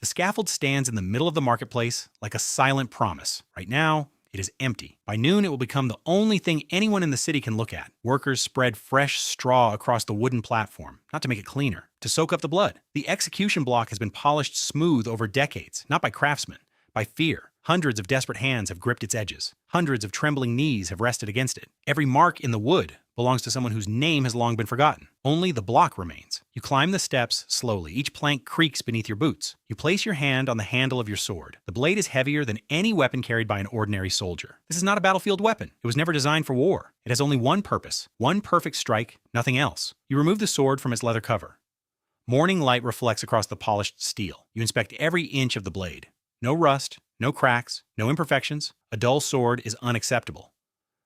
The scaffold stands in the middle of the marketplace like a silent promise. Right now, it is empty. By noon, it will become the only thing anyone in the city can look at. Workers spread fresh straw across the wooden platform, not to make it cleaner, to soak up the blood. The execution block has been polished smooth over decades, not by craftsmen, by fear. Hundreds of desperate hands have gripped its edges. Hundreds of trembling knees have rested against it. Every mark in the wood belongs to someone whose name has long been forgotten. Only the block remains. You climb the steps slowly. Each plank creaks beneath your boots. You place your hand on the handle of your sword. The blade is heavier than any weapon carried by an ordinary soldier. This is not a battlefield weapon. It was never designed for war. It has only one purpose, one perfect strike, nothing else. You remove the sword from its leather cover. Morning light reflects across the polished steel. You inspect every inch of the blade. No rust, no cracks, no imperfections. A dull sword is unacceptable.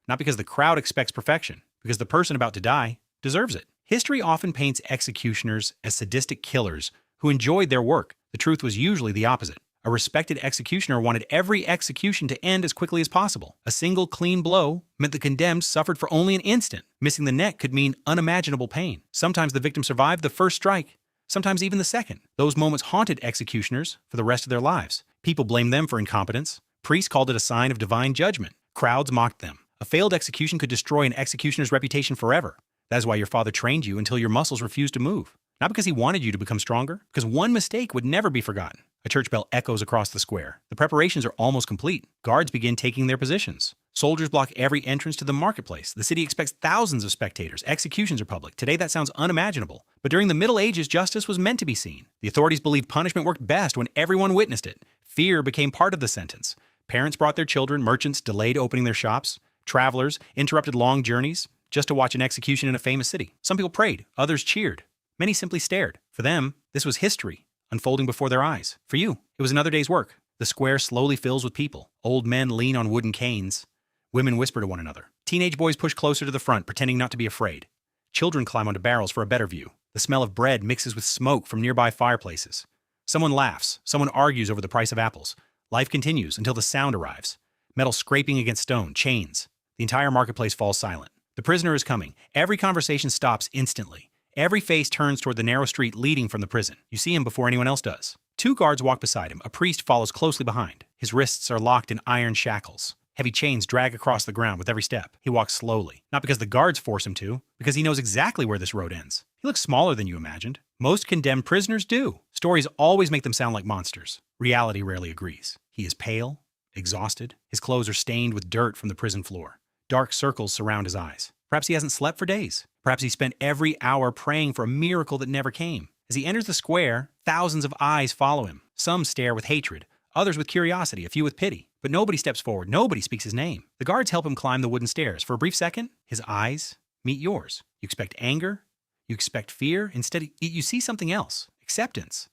Not because the crowd expects perfection, because the person about to die deserves it. History often paints executioners as sadistic killers who enjoyed their work. The truth was usually the opposite. A respected executioner wanted every execution to end as quickly as possible. A single clean blow meant the condemned suffered for only an instant. Missing the neck could mean unimaginable pain. Sometimes the victim survived the first strike, sometimes even the second. Those moments haunted executioners for the rest of their lives. People blamed them for incompetence. Priests called it a sign of divine judgment. Crowds mocked them. A failed execution could destroy an executioner's reputation forever. That is why your father trained you until your muscles refused to move. Not because he wanted you to become stronger, because one mistake would never be forgotten. A church bell echoes across the square. The preparations are almost complete. Guards begin taking their positions. Soldiers block every entrance to the marketplace. The city expects thousands of spectators. Executions are public. Today that sounds unimaginable. But during the Middle Ages, justice was meant to be seen. The authorities believed punishment worked best when everyone witnessed it. Fear became part of the sentence. Parents brought their children. Merchants delayed opening their shops. Travelers interrupted long journeys just to watch an execution in a famous city. Some people prayed. Others cheered. Many simply stared. For them, this was history unfolding before their eyes. For you, it was another day's work. The square slowly fills with people. Old men lean on wooden canes. Women whisper to one another. Teenage boys push closer to the front, pretending not to be afraid. Children climb onto barrels for a better view. The smell of bread mixes with smoke from nearby fireplaces. Someone laughs. Someone argues over the price of apples. Life continues until the sound arrives. Metal scraping against stone, chains. The entire marketplace falls silent. The prisoner is coming. Every conversation stops instantly. Every face turns toward the narrow street leading from the prison. You see him before anyone else does. Two guards walk beside him. A priest follows closely behind. His wrists are locked in iron shackles. Heavy chains drag across the ground with every step. He walks slowly, not because the guards force him to, because he knows exactly where this road ends. He looks smaller than you imagined. Most condemned prisoners do. Stories always make them sound like monsters. Reality rarely agrees. He is pale, exhausted. His clothes are stained with dirt from the prison floor. Dark circles surround his eyes. Perhaps he hasn't slept for days. Perhaps he spent every hour praying for a miracle that never came. As he enters the square, thousands of eyes follow him. Some stare with hatred, others with curiosity, a few with pity. But nobody steps forward. Nobody speaks his name. The guards help him climb the wooden stairs. For a brief second, his eyes meet yours. You expect anger. You expect fear. Instead, you see something else. Acceptance.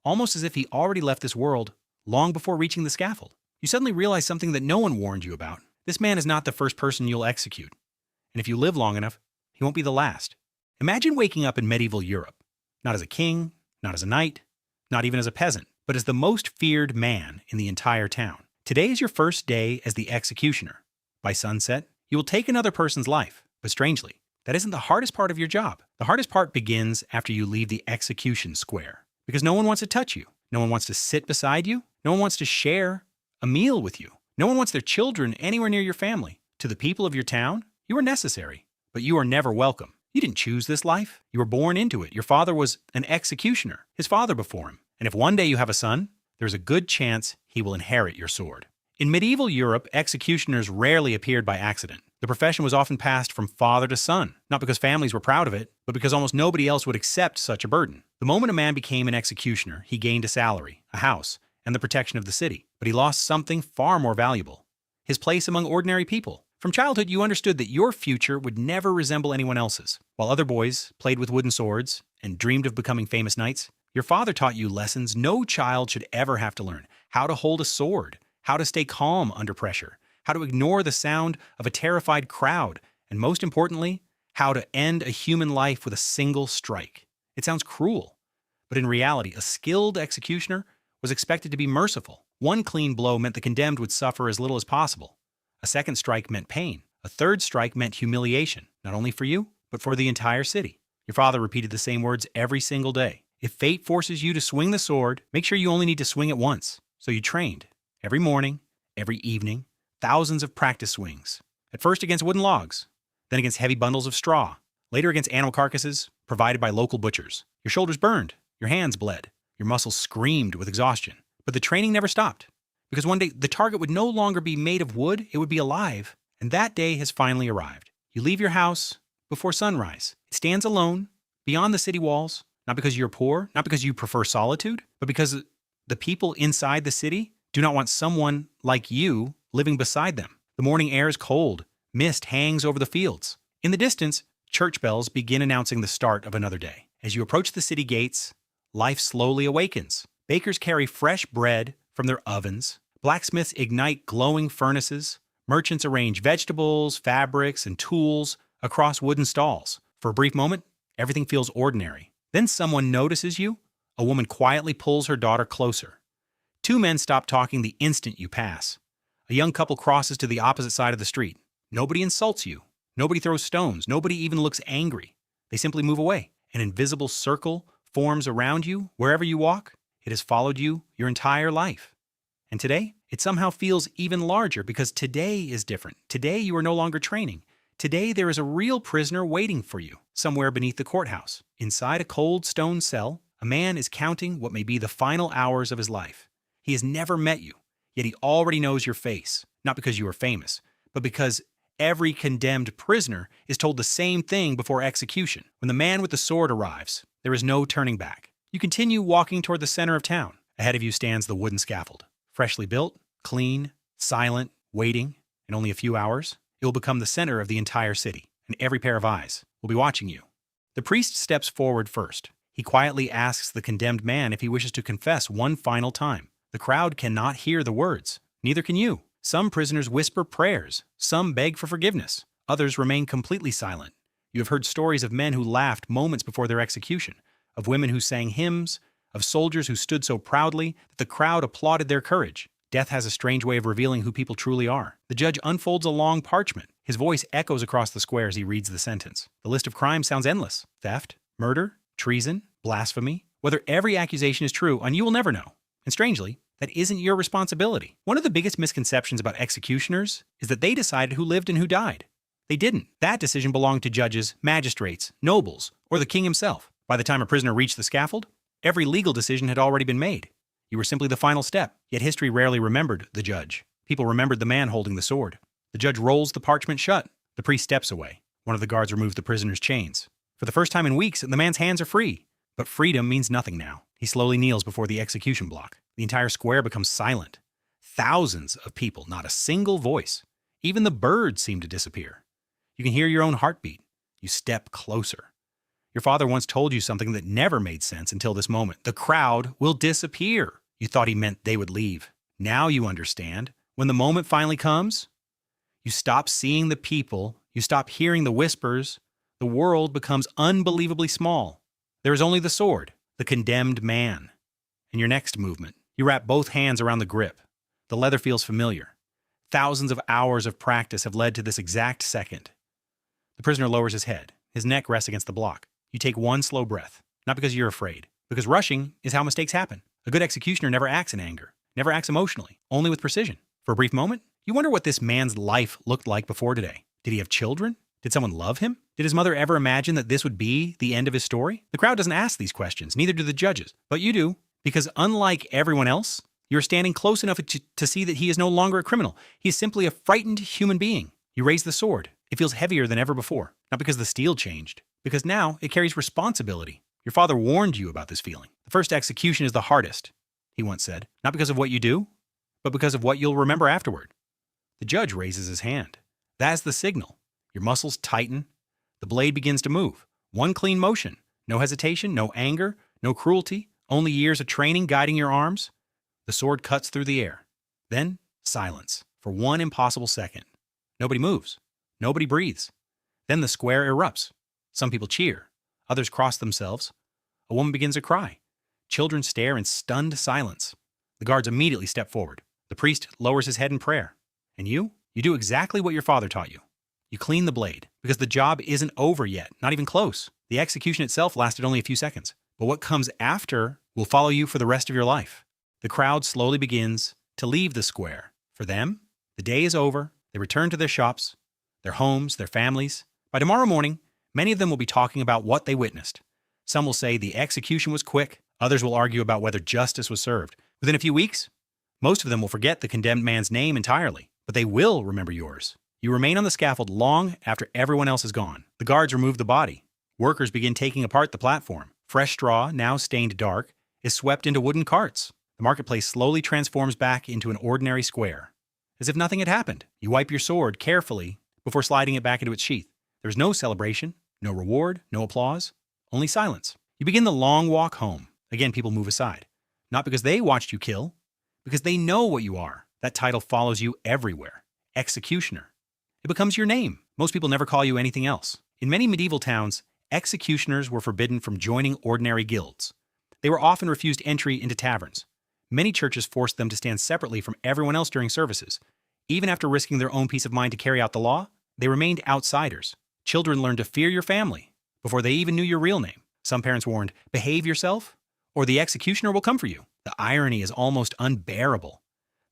Almost as if he already left this world long before reaching the scaffold. You suddenly realize something that no one warned you about. This man is not the first person you'll execute. And if you live long enough, he won't be the last. Imagine waking up in medieval Europe. Not as a king, not as a knight, not even as a peasant, but as the most feared man in the entire town. Today is your first day as the executioner. By sunset, you will take another person's life. But strangely, that isn't the hardest part of your job. The hardest part begins after you leave the execution square. Because no one wants to touch you. No one wants to sit beside you. No one wants to share a meal with you. No one wants their children anywhere near your family. To the people of your town, you are necessary, but you are never welcome. You didn't choose this life. You were born into it. Your father was an executioner, his father before him. And if one day you have a son, there's a good chance he will inherit your sword. In medieval Europe, executioners rarely appeared by accident. The profession was often passed from father to son, not because families were proud of it, but because almost nobody else would accept such a burden. The moment a man became an executioner, he gained a salary, a house, and the protection of the city. But he lost something far more valuable: his place among ordinary people. From childhood, you understood that your future would never resemble anyone else's. While other boys played with wooden swords and dreamed of becoming famous knights, your father taught you lessons no child should ever have to learn: how to hold a sword, how to stay calm under pressure, how to ignore the sound of a terrified crowd, and most importantly, how to end a human life with a single strike. It sounds cruel, but in reality, a skilled executioner was expected to be merciful. One clean blow meant the condemned would suffer as little as possible. A second strike meant pain. A third strike meant humiliation, not only for you, but for the entire city. Your father repeated the same words every single day. If fate forces you to swing the sword, make sure you only need to swing it once. So you trained. Every morning, every evening, thousands of practice swings. At first against wooden logs, then against heavy bundles of straw, later against animal carcasses provided by local butchers. Your shoulders burned, your hands bled, your muscles screamed with exhaustion. But the training never stopped. Because one day, the target would no longer be made of wood, it would be alive. And that day has finally arrived. You leave your house before sunrise. It stands alone, beyond the city walls, not because you're poor, not because you prefer solitude, but because the people inside the city do not want someone like you living beside them. The morning air is cold. Mist hangs over the fields. In the distance, church bells begin announcing the start of another day. As you approach the city gates, life slowly awakens. Bakers carry fresh bread from their ovens. Blacksmiths ignite glowing furnaces. Merchants arrange vegetables, fabrics, and tools across wooden stalls. For a brief moment, everything feels ordinary. Then someone notices you. A woman quietly pulls her daughter closer. Two men stop talking the instant you pass. A young couple crosses to the opposite side of the street. Nobody insults you. Nobody throws stones. Nobody even looks angry. They simply move away. An invisible circle forms around you wherever you walk. It has followed you your entire life. And today, it somehow feels even larger because today is different. Today, you are no longer training. Today, there is a real prisoner waiting for you somewhere beneath the courthouse. Inside a cold stone cell, a man is counting what may be the final hours of his life. He has never met you, yet he already knows your face, not because you are famous, but because every condemned prisoner is told the same thing before execution. When the man with the sword arrives, there is no turning back. You continue walking toward the center of town. Ahead of you stands the wooden scaffold. Freshly built, clean, silent, waiting. In only a few hours, it will become the center of the entire city, and every pair of eyes will be watching you. The priest steps forward first. He quietly asks the condemned man if he wishes to confess one final time. The crowd cannot hear the words. Neither can you. Some prisoners whisper prayers. Some beg for forgiveness. Others remain completely silent. You have heard stories of men who laughed moments before their execution, of women who sang hymns, of soldiers who stood so proudly that the crowd applauded their courage. Death has a strange way of revealing who people truly are. The judge unfolds a long parchment. His voice echoes across the square as he reads the sentence. The list of crimes sounds endless. Theft, murder, treason, blasphemy. Whether every accusation is true, and you will never know. And strangely, that isn't your responsibility. One of the biggest misconceptions about executioners is that they decided who lived and who died. They didn't. That decision belonged to judges, magistrates, nobles, or the king himself. By the time a prisoner reached the scaffold, every legal decision had already been made. You were simply the final step. Yet history rarely remembered the judge. People remembered the man holding the sword. The judge rolls the parchment shut. The priest steps away. One of the guards removes the prisoner's chains. For the first time in weeks, the man's hands are free. But freedom means nothing now. He slowly kneels before the execution block. The entire square becomes silent. Thousands of people, not a single voice. Even the birds seem to disappear. You can hear your own heartbeat. You step closer. Your father once told you something that never made sense until this moment. The crowd will disappear. You thought he meant they would leave. Now you understand. When the moment finally comes, you stop seeing the people. You stop hearing the whispers. The world becomes unbelievably small. There is only the sword, the condemned man. And your next movement, you wrap both hands around the grip. The leather feels familiar. Thousands of hours of practice have led to this exact second. The prisoner lowers his head. His neck rests against the block. You take one slow breath, not because you're afraid, because rushing is how mistakes happen. A good executioner never acts in anger, never acts emotionally, only with precision. For a brief moment, you wonder what this man's life looked like before today. Did he have children? Did someone love him? Did his mother ever imagine that this would be the end of his story? The crowd doesn't ask these questions, neither do the judges. But you do, because unlike everyone else, you're standing close enough to see that he is no longer a criminal. He is simply a frightened human being. You raise the sword. It feels heavier than ever before, not because the steel changed, because now it carries responsibility. Your father warned you about this feeling. The first execution is the hardest, he once said, not because of what you do, but because of what you'll remember afterward. The judge raises his hand. That's the signal. Your muscles tighten. The blade begins to move. One clean motion. No hesitation, no anger, no cruelty, only years of training guiding your arms. The sword cuts through the air. Then, silence for one impossible second. Nobody moves. Nobody breathes. Then the square erupts. Some people cheer. Others cross themselves. A woman begins to cry. Children stare in stunned silence. The guards immediately step forward. The priest lowers his head in prayer. And you do exactly what your father taught you. You clean the blade, because the job isn't over yet, not even close. The execution itself lasted only a few seconds. But what comes after will follow you for the rest of your life. The crowd slowly begins to leave the square. For them, the day is over. They return to their shops, their homes, their families. By tomorrow morning, many of them will be talking about what they witnessed. Some will say the execution was quick. Others will argue about whether justice was served. Within a few weeks, most of them will forget the condemned man's name entirely, but they will remember yours. You remain on the scaffold long after everyone else is gone. The guards remove the body. Workers begin taking apart the platform. Fresh straw, now stained dark, is swept into wooden carts. The marketplace slowly transforms back into an ordinary square. As if nothing had happened, you wipe your sword carefully before sliding it back into its sheath. There is no celebration, no reward, no applause, only silence. You begin the long walk home. Again, people move aside. Not because they watched you kill, because they know what you are. That title follows you everywhere. Executioner. It becomes your name. Most people never call you anything else. In many medieval towns, executioners were forbidden from joining ordinary guilds. They were often refused entry into taverns. Many churches forced them to stand separately from everyone else during services. Even after risking their own peace of mind to carry out the law, they remained outsiders. Children learned to fear your family before they even knew your real name. Some parents warned, behave yourself, or the executioner will come for you. The irony is almost unbearable.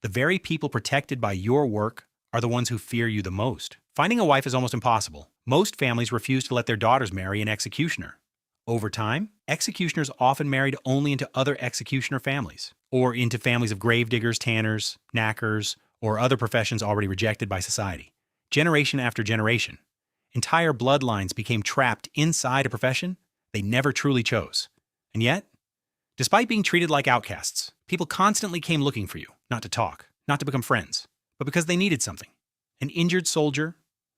The very people protected by your work are the ones who fear you the most. Finding a wife is almost impossible. Most families refuse to let their daughters marry an executioner. Over time, executioners often married only into other executioner families, or into families of gravediggers, tanners, knackers, or other professions already rejected by society. Generation after generation, entire bloodlines became trapped inside a profession they never truly chose. And yet, despite being treated like outcasts, people constantly came looking for you, not to talk, not to become friends, but because they needed something. An injured soldier,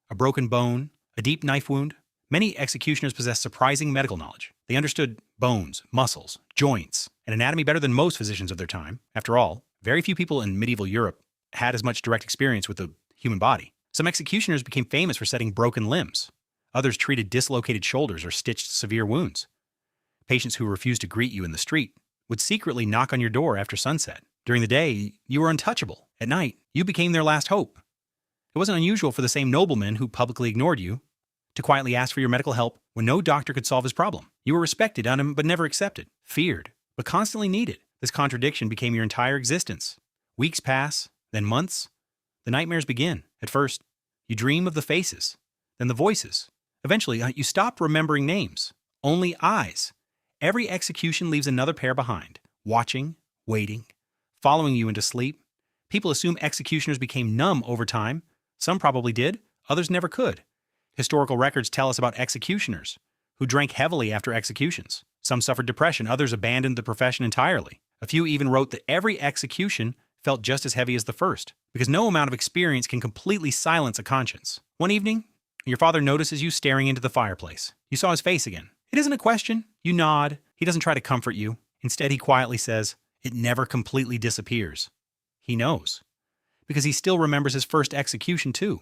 a broken bone, a deep knife wound. Many executioners possessed surprising medical knowledge. They understood bones, muscles, joints, and anatomy better than most physicians of their time. After all, very few people in medieval Europe had as much direct experience with the human body. Some executioners became famous for setting broken limbs. Others treated dislocated shoulders or stitched severe wounds. Patients who refused to greet you in the street would secretly knock on your door after sunset. During the day, you were untouchable. At night, you became their last hope. It wasn't unusual for the same nobleman who publicly ignored you to quietly ask for your medical help when no doctor could solve his problem. You were respected, but never accepted, feared, but constantly needed. This contradiction became your entire existence. Weeks pass, then months. The nightmares begin. At first, you dream of the faces, then the voices. Eventually, you stop remembering names, only eyes. Every execution leaves another pair behind, watching, waiting, following you into sleep. People assume executioners became numb over time. Some probably did, others never could. Historical records tell us about executioners who drank heavily after executions. Some suffered depression, others abandoned the profession entirely. A few even wrote that every execution felt just as heavy as the first, because no amount of experience can completely silence a conscience. One evening, your father notices you staring into the fireplace. You saw his face again. It isn't a question. You nod. He doesn't try to comfort you. Instead, he quietly says, "It never completely disappears." He knows, because he still remembers his first execution too.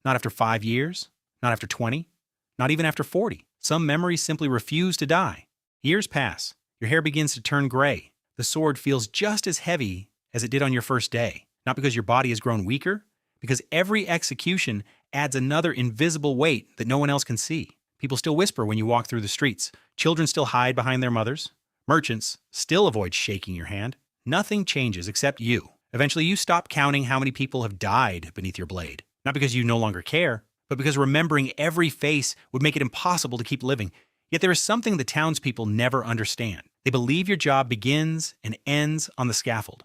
Not after 5 years, not after 20, not even after 40. Some memories simply refuse to die. Years pass. Your hair begins to turn gray. The sword feels just as heavy as it did on your first day. Not because your body has grown weaker, because every execution adds another invisible weight that no one else can see. People still whisper when you walk through the streets. Children still hide behind their mothers. Merchants still avoid shaking your hand. Nothing changes except you. Eventually, you stop counting how many people have died beneath your blade. Not because you no longer care, but because remembering every face would make it impossible to keep living. Yet there is something the townspeople never understand. They believe your job begins and ends on the scaffold.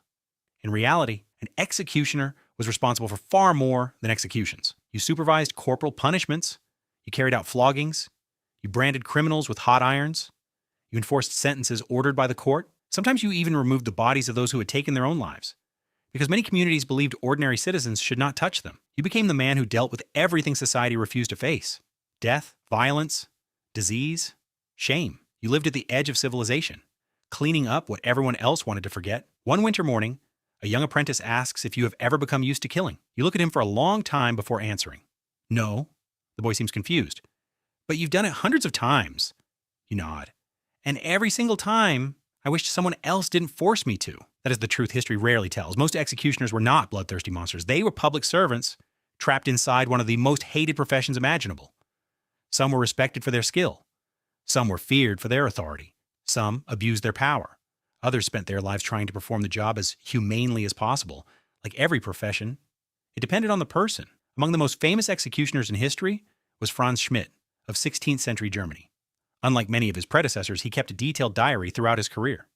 In reality, an executioner was responsible for far more than executions. You supervised corporal punishments. You carried out floggings. You branded criminals with hot irons. You enforced sentences ordered by the court. Sometimes you even removed the bodies of those who had taken their own lives, because many communities believed ordinary citizens should not touch them. You became the man who dealt with everything society refused to face: death, violence, disease, shame. You lived at the edge of civilization, cleaning up what everyone else wanted to forget. One winter morning, a young apprentice asks if you have ever become used to killing. You look at him for a long time before answering. No. The boy seems confused. But you've done it hundreds of times. You nod. And every single time, I wished someone else didn't force me to. That is the truth history rarely tells. Most executioners were not bloodthirsty monsters. They were public servants trapped inside one of the most hated professions imaginable. Some were respected for their skill. Some were feared for their authority. Some abused their power. Others spent their lives trying to perform the job as humanely as possible. Like every profession, it depended on the person. Among the most famous executioners in history was Franz Schmidt of 16th century Germany. Unlike many of his predecessors, he kept a detailed diary throughout his career.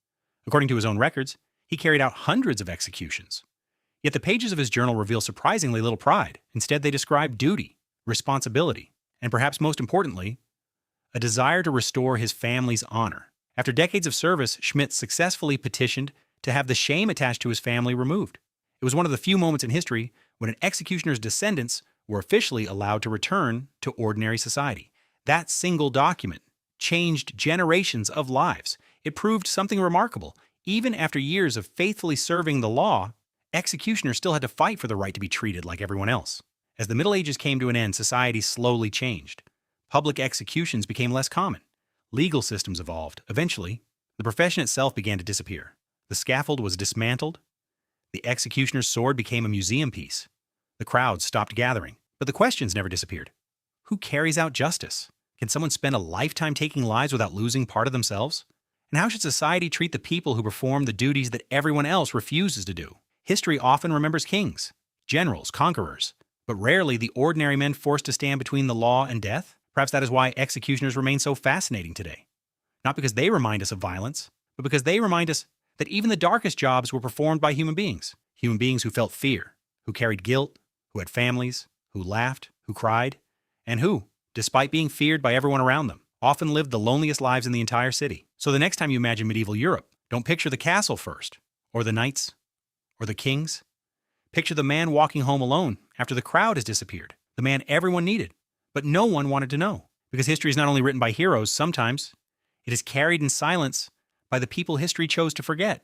According to his own records, he carried out hundreds of executions. Yet the pages of his journal reveal surprisingly little pride. Instead, they describe duty, responsibility, and perhaps most importantly, a desire to restore his family's honor. After decades of service, Schmidt successfully petitioned to have the shame attached to his family removed. It was one of the few moments in history when an executioner's descendants were officially allowed to return to ordinary society. That single document changed generations of lives. It proved something remarkable. Even after years of faithfully serving the law, executioners still had to fight for the right to be treated like everyone else. As the Middle Ages came to an end, society slowly changed. Public executions became less common. Legal systems evolved. Eventually, the profession itself began to disappear. The scaffold was dismantled. The executioner's sword became a museum piece. The crowds stopped gathering. But the questions never disappeared. Who carries out justice? Can someone spend a lifetime taking lives without losing part of themselves? And how should society treat the people who perform the duties that everyone else refuses to do? History often remembers kings, generals, conquerors, but rarely the ordinary men forced to stand between the law and death. Perhaps that is why executioners remain so fascinating today. Not because they remind us of violence, but because they remind us that even the darkest jobs were performed by human beings who felt fear, who carried guilt, who had families, who laughed, who cried, and who, despite being feared by everyone around them, often lived the loneliest lives in the entire city. So the next time you imagine medieval Europe, don't picture the castle first, or the knights, or the kings. Picture the man walking home alone after the crowd has disappeared, the man everyone needed, but no one wanted to know. Because history is not only written by heroes, sometimes it is carried in silence by the people history chose to forget.